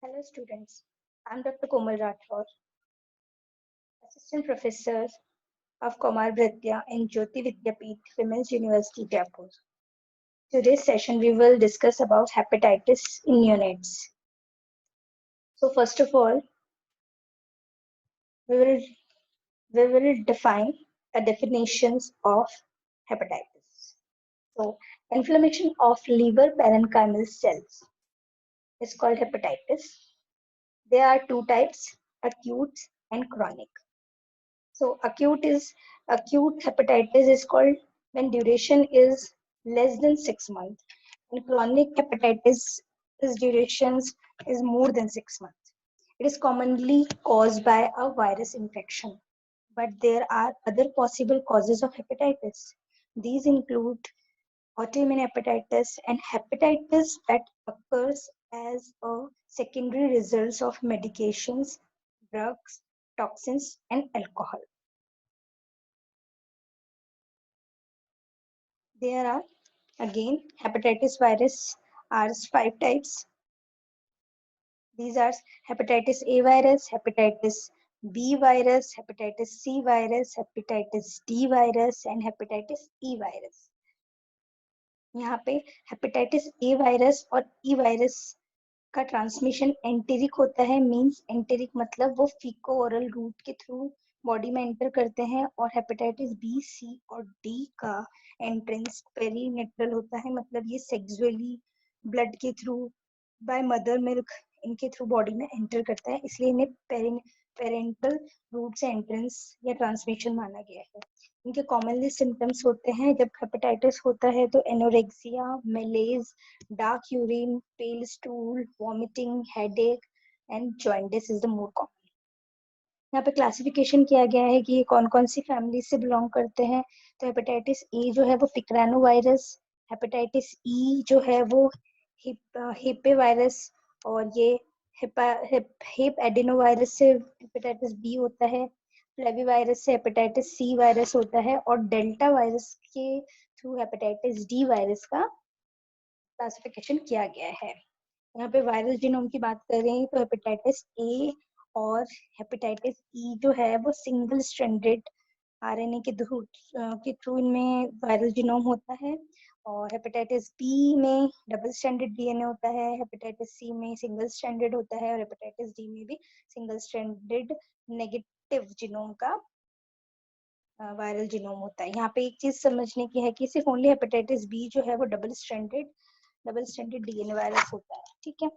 Hello students, I'm Dr. Komal Rathore, Assistant Professor of Kumar Bhratya in Jyoti Vidyapeeth Women's University, Jaipur. Today's session we will discuss about hepatitis in neonates. So first of all, we will define the definitions of hepatitis. So inflammation of liver parenchymal cells is called hepatitis. There are two types, acute and chronic. So acute hepatitis is called when duration is less than 6 months, and chronic hepatitis is durations is more than 6 months. It is commonly caused by a virus infection, but there are other possible causes of hepatitis. These include autoimmune hepatitis and hepatitis that occurs as a secondary result of medications, drugs, toxins, and alcohol. There are again hepatitis virus are 5 types. These are hepatitis A virus, hepatitis B virus, hepatitis C virus, hepatitis D virus and hepatitis E virus. यहाँ पे hepatitis A virus और E virus का transmission enteric होता है. Means enteric मतलब वो फीको oral route के through body में एंटर करते हैं, और हेपेटाइटिस बी, सी और डी का एंट्रेंस पेरीनेट्रल होता है, मतलब ये सेक्सुअली ब्लड के थ्रू बाय मदर मिल्क इनके थ्रू बॉडी में एंटर करता है, इसलिए इन्हें पेरेंटल रूट से एंट्रेंस या ट्रांसमिशन माना गया है. इनके कॉमनली सिम्टम्स होते हैं जब हेपेटाइटिस होता है तो anorexia, malaise, dark urine, pale stool, vomiting, headache and joints is the more common. यहाँ पे क्लासिफिकेशन किया गया है कि ये कौन कौन सी फैमिली से बिलोंग करते हैं. तो हेपेटाइटिस ए जो है वो पिक्रानो वायरस, हेपेटाइटिस ई जो है वो हिपे वायरस, और ये हिप एडिनोवायरस से हेपेटाइटिस बी होता है, फ्लेविवायरस से हेपेटाइटिस सी वायरस होता है, और डेल्टा वायरस के थ्रू हेपेटाइटिस डी वायरस का क्लासिफिकेशन किया गया है. यहाँ पे वायरस जीनोम की बात करें तो हेपेटाइटिस ए और हेपेटाइटिस ई जो है वो सिंगल स्ट्रैंडेड आरएनए के थ्रू इनमें वायरल जीनोम होता है, और हेपेटाइटिस बी में डबल स्ट्रैंडेड डीएनए होता है, हेपेटाइटिस सी में सिंगल स्ट्रैंडेड होता है, और हेपेटाइटिस डी में भी सिंगल स्ट्रैंडेड नेगेटिव जीनोम का वायरल जीनोम होता है. यहाँ पे एक चीज समझने की है कि सिर्फ ओनली हेपेटाइटिस बी जो है वो डबल स्ट्रैंडेड डीएनए वायरस होता है. ठीक है.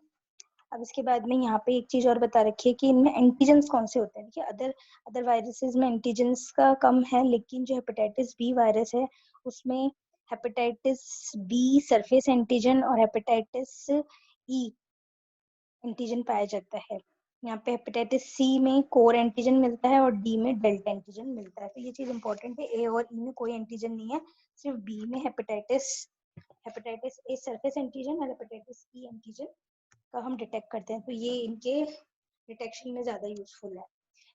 अब इसके बाद में यहाँ पे एक चीज और बता रखी है कि इनमें एंटीजेंस कौन से होते हैं. देखिए अदर वायरसेस में एंटीजेंस का कम है, लेकिन जो हेपेटाइटिस बी वायरस है उसमें हेपेटाइटिस बी सरफेस एंटीजन और हेपेटाइटिस ई एंटीजन पाया जाता है. यहाँ पे हेपेटाइटिस सी में कोर एंटीजन मिलता है और डी में डेल्टा एंटीजन मिलता है. तो ये चीज इंपॉर्टेंट है, ए और ई में कोई एंटीजन नहीं है, सिर्फ बी में हेपेटाइटिस ए सरफेस एंटीजन और हेपेटाइटिस ई एंटीजन का हम डिटेक्ट करते हैं. तो ये इनके डिटेक्शन में ज्यादा यूजफुल है.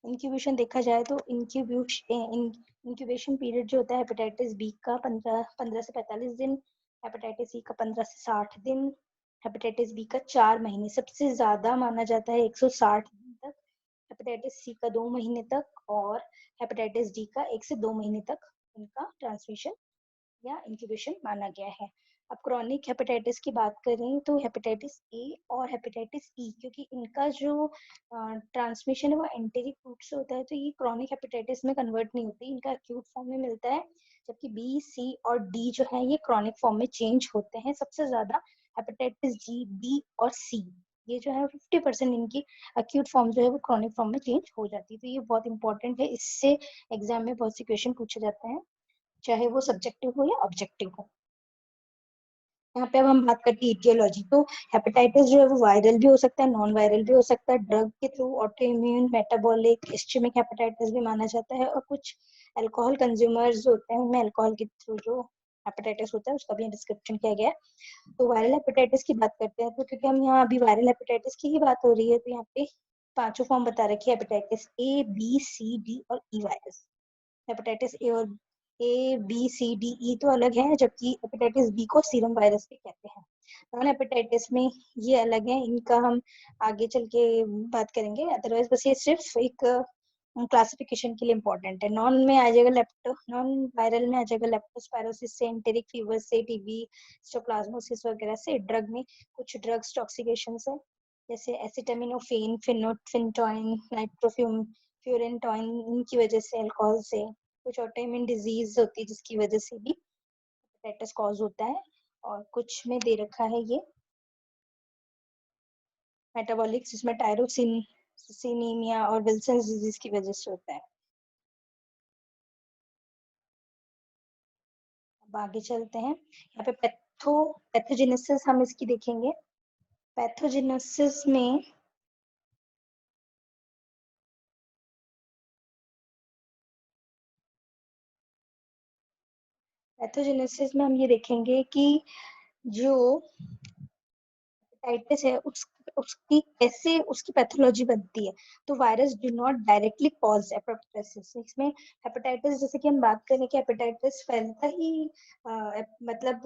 इंक्यूबेशन देखा जाए तो इंक्यूबेशन पीरियड जो होता है हेपेटाइटिस बी का 15 से 45 दिन, हेपेटाइटिस सी का 15 से 60 दिन, हेपेटाइटिस बी का 4 महीने सबसे ज्यादा माना जाता है 160 दिन तक, हेपेटाइटिस सी का 2 महीने तक, और हेपेटाइटिस डी का 1 से 2 महीने तक इनका ट्रांसमिशन या इंक्यूबेशन माना गया है. अब क्रॉनिक हेपेटाइटिस की बात करें तो हेपेटाइटिस ए और हेपेटाइटिस ई, क्योंकि इनका जो ट्रांसमिशन है वो एंटेरिक रूट से होता है, तो ये क्रॉनिक हेपेटाइटिस में कन्वर्ट नहीं होती, इनका एक्यूट फॉर्म में मिलता है, जबकि बी, सी और डी जो है ये क्रॉनिक फॉर्म में चेंज होते हैं. सबसे ज्यादा हेपेटाइटिस जी, बी और सी ये जो है 50% इनकी एक्यूट फॉर्म जो है वो क्रॉनिक फॉर्म में चेंज हो जाती है. तो ये बहुत इंपॉर्टेंट है, इससे एग्जाम में बहुत से क्वेश्चन पूछे जाते हैं, चाहे वो सब्जेक्टिव हो या ऑब्जेक्टिव हो. यहाँ पे अब हम बात करते हैं इटियोलॉजी. तो हेपेटाइटिस जो है वो वायरल भी हो सकता है, नॉन वायरल भी हो सकता है. ड्रग के through autoimmune, metabolic, ischaemic hepatitis भी माना जाता है, और कुछ अल्कोहल कंज्यूमर्स होते हैं उनमें अल्कोहल के थ्रू जो हेपेटाइटिस होता है उसका भी डिस्क्रिप्शन किया गया है. तो वायरल हेपेटाइटिस की बात करते हैं, तो क्योंकि हम यहाँ अभी वायरल हेपेटाइटिस की ही बात हो रही है, तो यहाँ पे 5 फॉर्म बता रखी है hepatitis A, B, C, D और ई वायरस. हेपेटाइटिस ए और ए, बी, सी, डी, ई तो अलग है, जबकि हेपेटाइटिस बी को सीरम वायरस भी कहते हैं. नॉन हेपेटाइटिस में ये अलग है, इनका हम आगे चल के बात करेंगे। अदरवाइज बस ये सिर्फ एक क्लासिफिकेशन के लिए इम्पोर्टेंट है। नॉन में आ जाएगा नॉन वायरल में आ जाएगा लेप्टोस्पायरोसिस से, एंटेरिक फीवर से, टीबी, स्टोप्लाज्मोसिस वगैरह से। ड्रग में कुछ ड्रग्स टॉक्सिकेशन है, जैसे एसिटामिनोफेन, फिनटोइन, नाइट्रोफ्यूरेंटोइन, इनकी वजह से, अल्कोहल से। कुछ ऑटोइम्यून डिजीज होती है जिसकी वजह से भी हेपेटाइटिस कॉज होता है। और कुछ में दे रखा है ये मेटाबॉलिक, जिसमें टायरोसिनीमिया और विल्सन डिजीज की वजह से होता है। अब आगे चलते हैं, यहाँ पे पैथोजेनेसिस हम इसकी देखेंगे। पैथोजेनेसिस में हम ये देखेंगे कि जो हेपेटाइटिस है उसकी कैसे उसकी पैथोलॉजी बनती है। तो virus do not directly cause hepatitis. इसमें हेपेटाइटिस, जैसे कि हम बात करें कि हेपेटाइटिस फैलता ही मतलब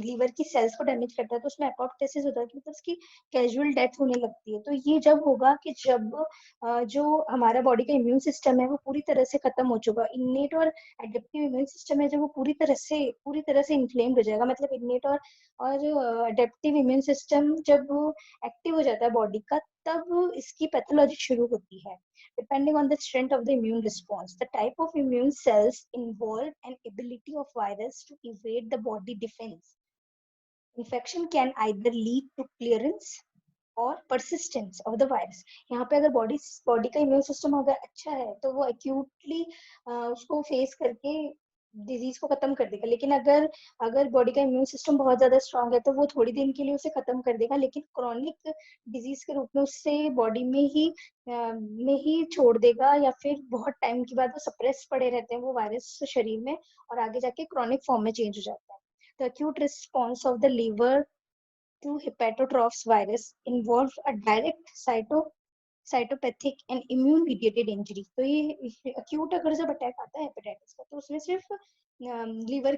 लीवर की सेल्स को डैमेज करता है, तो उसमें एपोप्टोसिस होता है, मतलब उसकी कैजुअल डेथ होने लगती है। तो ये जब होगा कि जब जो हमारा बॉडी का इम्यून सिस्टम है वो पूरी तरह से खत्म हो चुका, इन्नेट और एडेप्टिव इम्यून सिस्टम है जब वो पूरी तरह से इन्फ्लेम्ड हो जाएगा। मतलब इन्नेट और अडेप्टिव इम्यून सिस्टम जब एक्टिव हो जाता है बॉडी का, तब इसकी पैथोलॉजी शुरू होती है। Depending on the strength of the immune response, the type of immune cells involve and ability of virus to evade the body defence, infection can either lead to clearance और persistence of the virus। यहाँ पे अगर body का immune system अगर अच्छा है तो वो एक्यूटली उसको फेस करके डिजीज को खत्म कर देगा। लेकिन अगर अगर बॉडी का इम्यून सिस्टम बहुत ज्यादा स्ट्रांग है तो वो थोड़ी दिन के लिए उसे खत्म कर देगा, लेकिन क्रॉनिक डिजीज के रूप में उससे बॉडी में ही छोड़ देगा, या फिर बहुत टाइम के बाद वो सप्रेस पड़े रहते हैं वो वायरस शरीर में, और आगे जाके क्रॉनिक फॉर्म में चेंज हो जाता है। The acute response of the liver to hepatotrophs virus involves a direct cytopathic and immune mediated injury. तो ये अक्यूट अगर जब अटैक आता है हेपेटाइटिस का, तो उसमें सिर्फ लीवर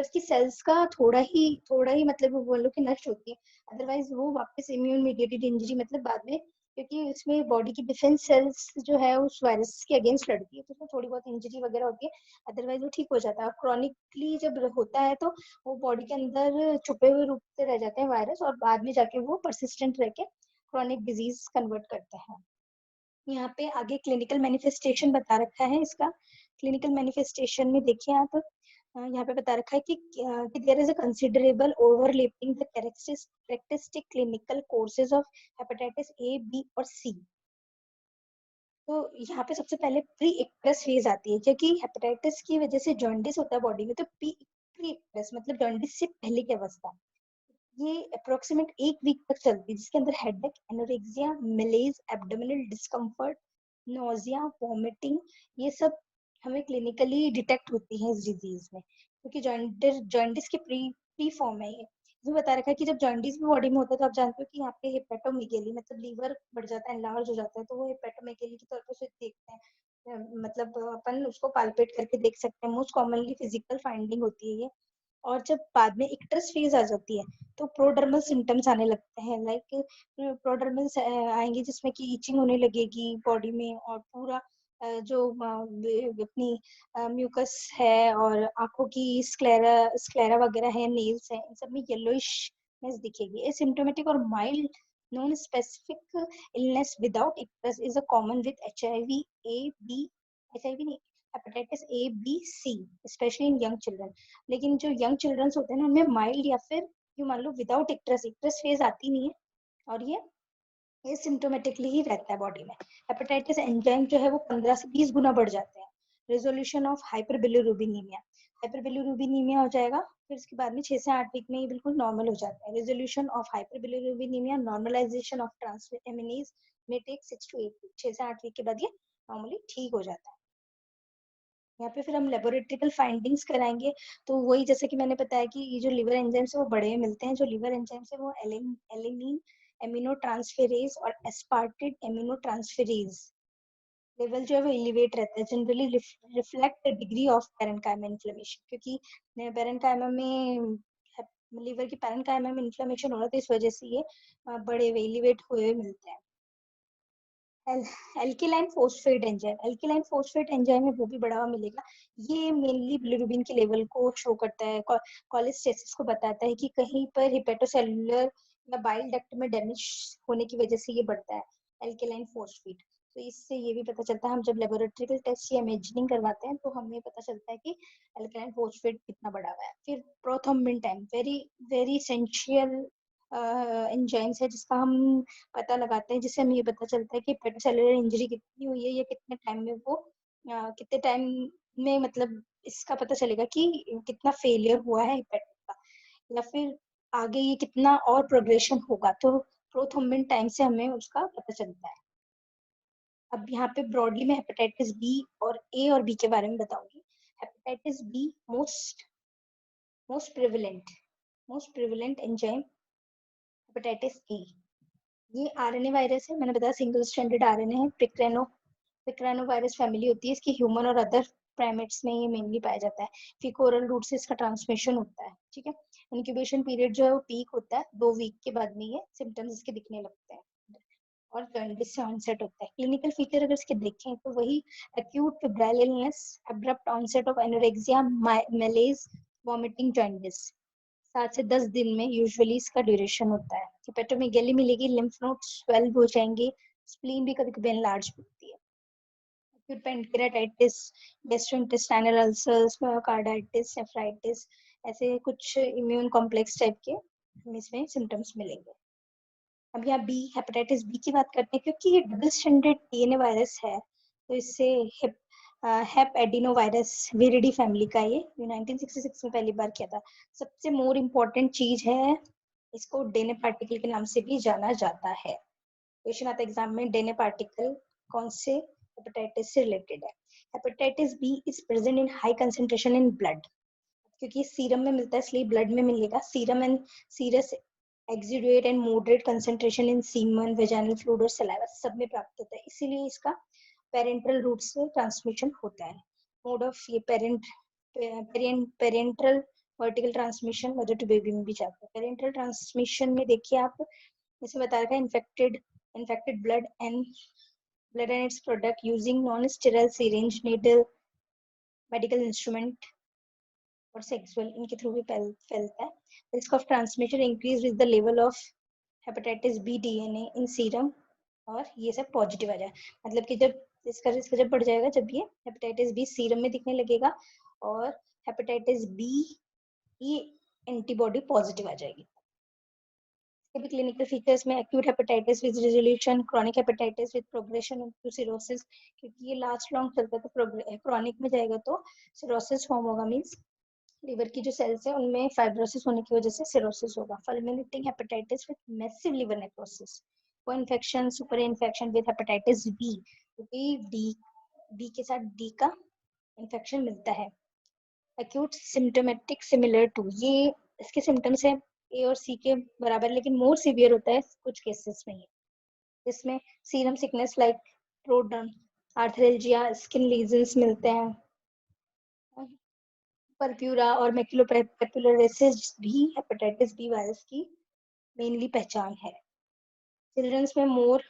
की सेल्स का थोड़ा ही मतलब वो बोलो कि नष्ट होती है। अदरवाइज वो वापस इम्यून मीडिएटेड इंजरी, मतलब बाद में, क्योंकि इसमें बॉडी की डिफेंस सेल्स जो है उस वायरस के अगेंस्ट लड़ती है, तो उसमें थोड़ी बहुत इंजरी वगैरह होती है। अदरवाइज वो ठीक हो जाता है। क्रॉनिकली जब होता है तो वो बॉडी के अंदर छुपे हुए रूप से रह जाते हैं वायरस, और बाद में जाके वो परसिस्टेंट रह के क्रॉनिक डिजीज कन्वर्ट करते हैं। यहाँ पे आगे क्लिनिकल मैनिफेस्टेशन बता रखा है इसका। क्लिनिकल मैनिफेस्टेशन में देखिए आप, यहाँ पे बता रखा है कि there is a considerable overlapping the characteristic clinical courses of hepatitis A, B और सी। तो यहाँ पे सबसे पहले प्री इक्टस फेज आती है, क्योंकि हेपेटाइटिस की वजह से जॉन्डिस होता है बॉडी में। तो प्री इक्टस मतलब जॉन्डिस से पहले की अवस्था, ये अप्रोक्सीमेट 1 वीक तक चलती है, जिसके अंदर headache, anorexia, मलेज, abdominal discomfort, nausea, vomiting, ये सब हमें क्लिनिकली डिटेक्ट होती है इस डिजीज में, क्योंकि जॉन्डिस की प्री प्री फॉर्म है ये। इसमें बता रखा है कि जब जॉन्डिस भी बॉडी में होता है तो आप जानते हो कि यहाँ पे हेपेटोमेगेली मतलब लीवर बढ़ जाता है, एनलार्ज हो जाता है, तो वो हेपेटोमेगेली के तौर पर उसे देखते हैं। मतलब अपन उसको पाल्पेट करके देख सकते हैं। मोस्ट कॉमनली फिजिकल फाइंडिंग होती है ये। और जब बाद में इक्टस फेज आ जाती है तो प्रोडर्मल सिम्टम्स आने लगते हैं। लाइक प्रोडर्मल आएंगे जिसमें कि इचिंग होने लगेगी बॉडी में, और पूरा जो अपनी म्यूकस है और आंखों की स्क्लेरा वगैरह है, नेल्स है, इन सब में येलोइशनेस दिखेगी। एसिम्प्टोमेटिक और mild non specific illness without icterus is a common with HIV नहीं, hepatitis A, B, C, specially in young children. लेकिन जो यंग चिल्ड्रंस होते हैं ना, उनमें माइल्ड या फिर यू मान लो विदाउट इक्टस फेज आती नहीं है, और ये सिम्टोमेटिकली ही रहता है बॉडी में। हेपेटाइटिस एंजाइम जो है वो 15 से 20 गुना बढ़ जाते हैं। रेजोल्यूशन ऑफ हाइपरबिलिरुबिनीमिया हो जाएगा, फिर इसके बाद में 6 से 8 वीक में ये बिल्कुल नॉर्मल हो जाता है। Resolution of hyperbilirubinemia, normalization of transaminase में टेक 6 to 8 वीक, 6 से 8 वीक के बाद ये नॉर्मली ठीक हो जाता है। यहाँ पे फिर हम लेबोरेटरिकल फाइंडिंग्स कराएंगे। तो वही जैसे कि मैंने बताया कि ये जो लिवर एंजाइम्स है वो बड़े मिलते हैं। जो लिवर एंजाइम्स है वो एलेनिन एमिनो ट्रांसफेरेज और एस्पार्टेड एमिनो ट्रांसफेरेज लेवल जो है वो एलिवेट रहता है। Generally reflect the degree of parenchyma inflammation, क्योंकि पेरेन्काइमा में लिवर की पैरेन्काइमा में इन्फ्लेमेशन हो रहा है, तो इस वजह से ये बड़े हुए एलिवेट हुए मिलते हैं। एल्किलाइन फोस्फेट एंजाइम है, वो भी बढ़ावा मिलेगा। ये मेनली बिलिरुबिन के लेवल को शो करता है, कोलेस्टेसिस को बताता है कि कहीं पर हिपेटोसेलुलर या बाइल डक्ट में डैमेज होने की वजह से ये बढ़ता है एल्किलाइन फोस्फेट। तो इससे ये भी पता चलता है, हम जब लेबोरेटरी टेस्ट या इमेजिनिंग करवाते हैं तो हमें पता चलता है कि एल्किलाइन फोस्फेट कितना बढ़ा हुआ है। फिर prothrombin time, very very essential enzymes है जिसका हम पता लगाते हैं, जिससे हमें ये पता चलता है कि पेटोसेलुलर इंजरी कितनी हुई है या कितने टाइम में वो कितने टाइम में, मतलब इसका पता चलेगा कि कितना फेलियर हुआ है हेपेट का, या फिर आगे ये कितना और प्रोग्रेशन होगा। तो प्रोथ्रोम्बिन टाइम से हमें उसका पता चलता है। अब यहाँ पे ब्रॉडली मैं हेपेटाइटिस बी और ए और बी के बारे में बताऊंगी। Hepatitis be most prevalent enzyme hepatitis A. ये आरएनए वायरस है, मैंने बताया सिंगल स्ट्रैंडेड आरएनए है, पिक्रानो वायरस फैमिली होती है इसकी। ह्यूमन और अदर प्राइमेट्स में ये मेनली पाया जाता है। फीकोरल रूट से इसका ट्रांसमिशन होता है, ठीक है। इंक्यूबेशन पीरियड जो है वो पीक होता है 2 वीक के बाद में ये सिम्टम्स इसके दिखने लगते हैं और जॉन्डिस से ऑनसेट होता है। क्लिनिकल फीचर अगर इसके देखें तो वही acute febrile illness, abrupt onset of anorexia, malaise, vomiting, jaundice. 7 से 10 दिन में यूजुअली इसका ड्यूरेशन होता है। हिपेटोमेगैली मिलेगी, लिम्फ नोड्स स्वेल हो जाएंगे, स्प्लीन भी कभी कभी एनलार्ज होती है। acute pancreatitis, gastrointestinal ulcers, myocarditis, nephritis, ऐसे कुछ इम्यून कॉम्प्लेक्स टाइप के हमें इसमें सिम्टम्स मिलेंगे। अब यहाँ बी, हेपेटाइटिस बी की बात करते हैं, क्योंकि ये डबल स्ट्रैंडेड डीएनए वायरस है, तो इससे हेप एडिनो वायरस विरिडी फैमिली का ये 1966 में पहली बार किया था। सबसे मोर इम्पोर्टेंट चीज है, इसको डेने पार्टिकल के नाम से भी जाना जाता है। क्वेश्चन आता है एग्जाम में, डेने पार्टिकल कौन से हेपेटाइटिस से रिलेटेड है? Hepatitis B is present in high concentration in blood, क्योंकि सीरम में मिलता है इसलिए ब्लड में मिलेगा। Serum and serous exudate and moderate concentration in semen, vaginal fluid और सलाइवा सब में प्राप्त होता है, इसीलिए इसका पेरेंटल रूट से ट्रांसमिशन होता है। मोड ऑफ ये parental vertical transmission mother to baby में भी जाता है। पेरेंटल ट्रांसमिशन में देखिए आप, जैसे बता रखा है, infected blood and its product using non-sterile syringe, needle, medical instrument और सेक्सुअल, इनके थ्रू भी फैलता है। Risk of transmission increase with the level of hepatitis B DNA in serum, और ये सब पॉजिटिव आ जाए, मतलब कि जब इसका रिस्क जब बढ़ जाएगा जब ये हेपेटाइटिस बी सीरम में दिखने लगेगा और हेपेटाइटिस बी की एंटीबॉडी पॉजिटिव आ जाएगी। भी क्लिनिकल फीचर्स में acute hepatitis with resolution, chronic hepatitis with progression into cirrhosis, क्योंकि ये लास्ट लॉन्ग चलता है तो क्रॉनिक में जाएगा तो सिरोसिस फॉर्म होगा, मींस लिवर की जो सेल्स है उनमें फाइब्रोसिस होने की वजह से सिरोसिस होगा। Fulminating hepatitis with massive liver necrosis, coinfection, super infection with hepatitis B, क्योंकि बी के साथ डी का इन्फेक्शन मिलता है। एक्यूट सिम्टोमेटिक सिमिलर टू, ये इसके सिम्टम्स है ए और सी के बराबर, लेकिन मोर सीवियर होता है कुछ केसेस में ये, जिसमें serum sickness like prodrome, arthralgia, skin lesions मिलते हैं। परप्यूरा और मैक्युलोपैपुलरेसिस भी हेपेटाइटिस बी वायरस की मेनली पहचान है। चिल्ड्रंस में मोर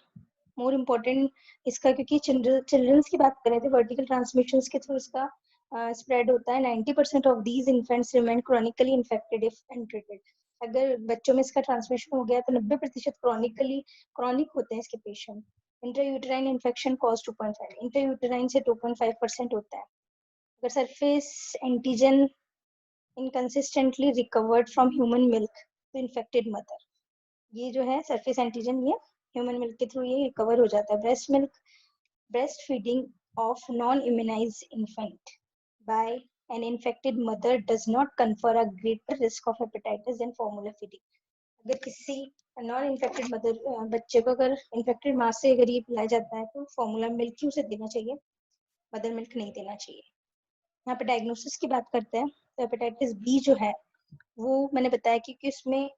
इम्पोर्टेंट इसका, क्योंकि चिल्ड्रंस की बात करें तो वर्टिकल ट्रांसमिशन के थ्रू इसका स्प्रेड होता है। 90% of these infants remain chronically infected if untreated. अगर बच्चों में इसका ट्रांसमिशन हो गया तो 90% क्रॉनिक होते हैं इसके patient. Intrauterine infection cause 2.5, intrauterine से 2.5% होता है। अगर surface antigen inconsistently recovered from human milk तो इन्फेक्टेड मदर, ये जो है सरफेस एंटीजन ये ह्यूमन मिल्क के थ्रू ये रिकवर हो जाता है। Breast feeding of non immunized infant by an infected mother does not confer a greater risk of hepatitis than formula feeding. अगर किसी नॉन इन्फेक्टेड मदर बच्चे को अगर इन्फेक्टेड माँ से अगर ये पिलाया जाता है तो फॉर्मूला मिल्क ही उसे देना चाहिए, मदर मिल्क नहीं देना चाहिए। यहाँ पे डायग्नोसिस की बात करते हैं तो हेपेटाइटिस बी जो है वो मैंने बताया कि उसमें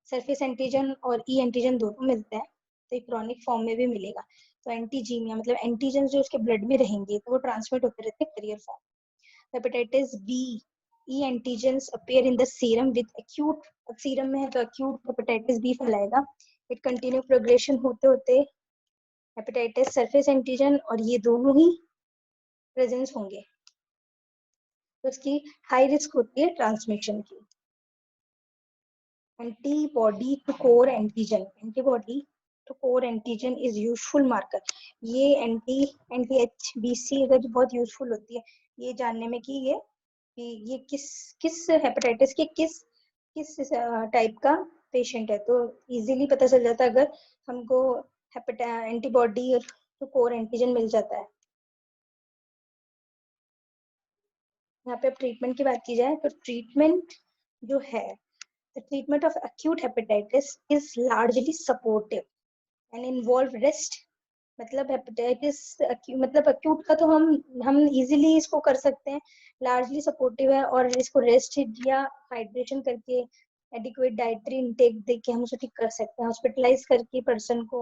सरफेस एंटीजन और ई एंटीजन दोनों मिलते हैं, तो क्रॉनिक फॉर्म में भी मिलेगा। तो एंटीजीनिया मतलब एंटीजन जो उसके ब्लड में रहेंगे तो वो ट्रांसमिट होते रहते हैं carrier form. Hepatitis B E antigens appear in the serum with acute, अब सीरम में है तो acute hepatitis B फैलाएगा. It continue progression होते होते hepatitis surface antigen और ये दोनों ही प्रेजेंस होंगे, तो उसकी हाई रिस्क होती है ट्रांसमिशन की. Antibody to core antigen, antibody to core antigen is useful marker. ये एंटी HBC अगर बहुत यूजफुल होती है ये जानने में कि ये किस हेपेटाइटिस के किस टाइप का पेशेंट है, तो इजीली पता चल जाता है अगर हमको एंटीबॉडी टू कोर एंटीजन मिल जाता है. यहाँ पे ट्रीटमेंट की बात की जाए तो ट्रीटमेंट जो है, the treatment of acute hepatitis is largely supportive and involve rest. मतलब हेपेटाइटिस मतलब acute का तो हम इजीली इसको कर सकते हैं, लार्जली सपोर्टिव है और इसको रेस्ट या हाइड्रेशन करके एडिक्वेट डाइटरी इनटेक देके हम उसे ठीक कर सकते हैं. हॉस्पिटलाइज करके पर्सन को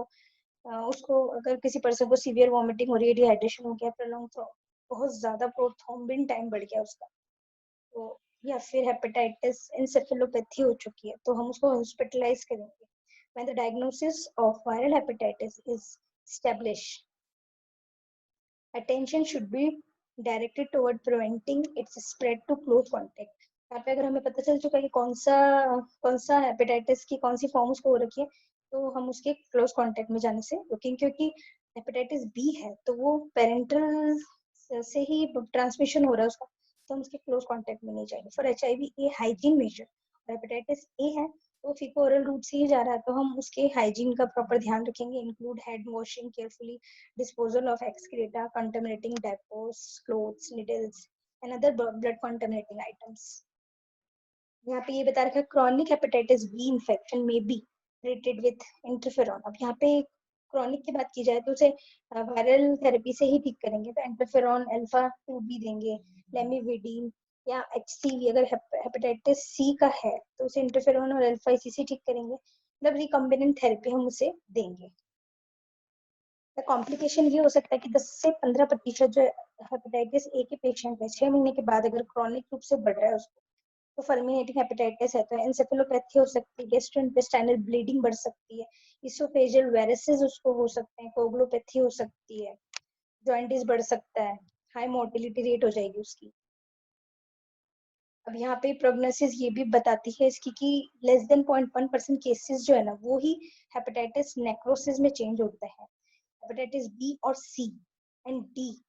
उसको अगर किसी पर्सन को सीवियर वॉमिटिंग हो रही है, डिहाइड्रेशन हो गया, प्रोलॉन्ग बहुत ज्यादा प्रोथ्रोम्बिन टाइम बढ़ गया उसका, तो या फिर हेपेटाइटिस एन्सेफेलोपैथी हो चुकी है तो हम उसको हॉस्पिटलाइज करेंगे. When the diagnosis of viral hepatitis is established, attention should be directed toward preventing its spread to close contact. यहाँ पे अगर हमें पता चल चुका है कि कौन सा हेपेटाइटिस की कौन सी फॉर्म उसको हो रखी है, तो हम उसके क्लोज कांटेक्ट में जाने से रुकेंगे, क्योंकि हेपेटाइटिस बी है तो वो पेरेंटल से ही ट्रांसमिशन हो रहा है उसका, तो हम उसके क्लोज कांटेक्ट में नहीं जाएंगे. फॉर HIV हाइजीन मेजर, और हेपेटाइटिस ए है तो फीको ओरल रूट से ही जा रहा है तो हम उसके हाइजीन का प्रॉपर ध्यान रखेंगे. Include hand washing carefully, disposal of excreta, contaminating depots, clothes, needles, and other blood contaminating items. यहाँ पे ये बता रखा है क्रॉनिक हेपेटाइटिस बी इंफेक्शन में बी ट्रीटेड विथ इंटरफेरॉन. अब यहाँ पे क्रॉनिक की बात की जाए तो उसे वायरल थेरेपी से ही ठीक करेंगे, तो इंटरफेरॉन अल्फा 2 भी देंगे, लेमिविडीन या HCV. अगर हेपेटाइटिस सी का है तो उसे इंटरफेरॉन और अल्फा इसी से ठीक करेंगे, मतलब रिकॉम्बिनेंट थेरेपी हम उसे देंगे. कॉम्प्लिकेशन ये हो सकता है कि 10 से 15% जो हेपेटाइटिस ए के पेशेंट है 6 महीने के बाद अगर क्रॉनिक रूप से बढ़ रहा है उसको, तो फल्मिनेटिंग हेपेटाइटिस है तो एन्सेफेलोपैथी हो सकती है, गैस्ट्रोइंटेस्टाइनल ब्लीडिंग बढ़ सकती है, इसोफेजियल वेरिसेस उसको हो सकते हैं, कोगुलोपैथी हो सकती है, जॉइंटिस बढ़ सकता है, हाई मोर्टिलिटी रेट हो जाएगी उसकी. अब यहाँ पे प्रोग्नोसिस ये भी बताती है इसकी कि लेस देन 0.1% केसेस जो है ना वो ही हेपेटाइटिस नेक्रोसिस में चेंज होते हैं. हेपेटाइटिस बी और सी एंड डी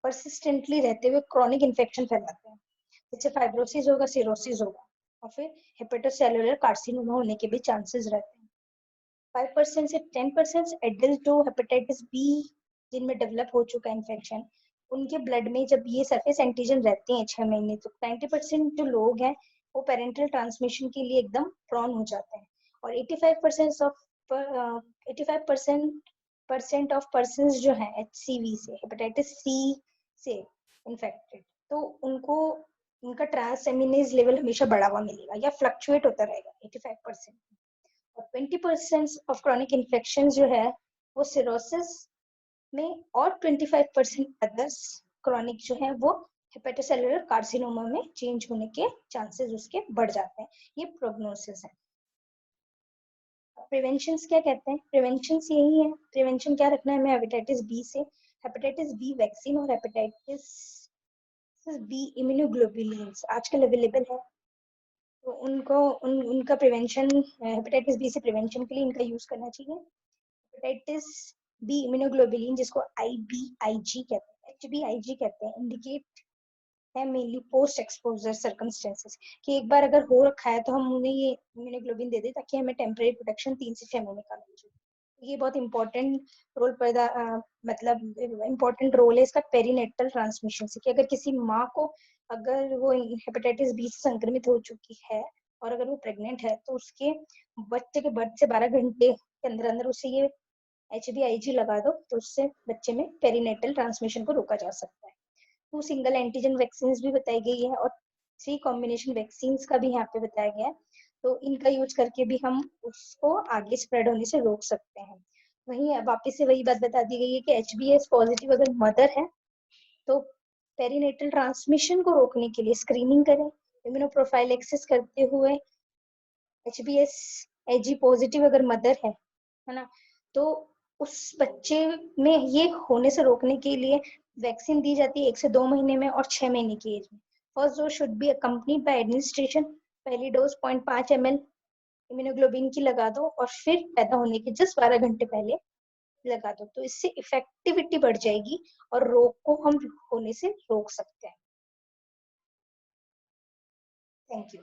परसिस्टेंटली रहते हुए क्रॉनिक इन्फेक्शन फैलाते हैं, जैसे फाइब्रोसिस होगा, सिरोसिस होगा, और फिर हेपेटोसेलुलर कार्सिनोमा होने के भी चांसेस रहते हैं. 5% से 10% एडल्ट जो हेपेटाइटिस बी जिनमें डेवलप हो चुका है इन्फेक्शन, उनके ब्लड में जब ये सरफेस एंटीजन रहते हैं 6 महीने, तो 90% जो लोग हैं वो पेरेंटल ट्रांसमिशन के लिए एकदम प्रॉन हो जाते हैं. और 85% ऑफ पर्सन्स जो हैं HCV से, हेपेटाइटिस सी से इन्फेक्टेड, तो उनको उनका ट्रांसएमिनेज लेवल हमेशा बढ़ा हुआ मिलेगा या फ्लक्चुएट होता रहेगा 85%. और 20% ऑफ क्रॉनिक इन्फेक्शन जो है वो सिरोसिस में, और 25% अदर्स क्रॉनिक जो है वो हेपेटोसेलुलर कार्सिनोमा में चेंज होने के चांसेस उसके बढ़ जाते हैं. ये प्रोग्नोसिस है. प्रिवेंशन क्या कहते हैं? प्रिवेंशन यही है, प्रिवेंशन क्या रखना है हमें हेपेटाइटिस बी से, हेपेटाइटिस बी वैक्सीन और हेपेटाइटिस बी इम्यूनोग्लोबुलिन्स आजकल अवेलेबल है, तो उनका प्रिवेंशन, हेपेटाइटिस बी से प्रिवेंशन के लिए इनका यूज करना चाहिए. हेपेटाइटिस बी इम्यूनोग्लोबुलिन जिसको IBIG कहते हैं, HBIG कहते हैं, इंडिकेट है मेनली पोस्ट एक्सपोजर सर्कमस्टेंसेस, कि एक बार अगर हो रखा है तो हम उन्हें ये इम्यूनोग्लोबिन दे दें ताकि हमें टेम्परेरी प्रोटेक्शन 3 से 6 महीने का मिल जाए. ये बहुत इंपॉर्टेंट रोल मतलब इंपॉर्टेंट रोल है इसका पेरीनेटल ट्रांसमिशन से, कि अगर किसी माँ को अगर वो हेपेटाइटिस बी से संक्रमित हो चुकी है और अगर वो प्रेग्नेंट है तो उसके बच्चे के बर्थ से 12 घंटे के अंदर अंदर उसे ये HBIG लगा दो, तो उससे बच्चे में पेरीनेटल ट्रांसमिशन को रोका जा सकता है. 2 सिंगल एंटीजन वैक्सीन भी बताई गई है और 3 कॉम्बिनेशन वैक्सीन का भी यहाँ पे बताया गया है, तो इनका यूज करके भी हम उसको आगे स्प्रेड होने से रोक सकते हैं. वहीं वापिस से वही बात बता दी गई है कि HBS पॉजिटिव अगर मदर है तो पेरीनेटल ट्रांसमिशन को रोकने के लिए स्क्रीनिंग करें, इम्यूनोप्रोफाइलेक्सिस करते हुए HBs Ag पॉजिटिव अगर मदर है ना, तो उस बच्चे में ये होने से रोकने के लिए वैक्सीन दी जाती है 1 से 2 महीने में और 6 महीने की एज में। First dose should be accompanied by administration. पहली डोज 0.5 ml इम्यूनोग्लोबिन की लगा दो और फिर पैदा होने के जस्ट 12 घंटे पहले लगा दो, तो इससे इफेक्टिविटी बढ़ जाएगी और रोग को हम होने से रोक सकते हैं। Thank you.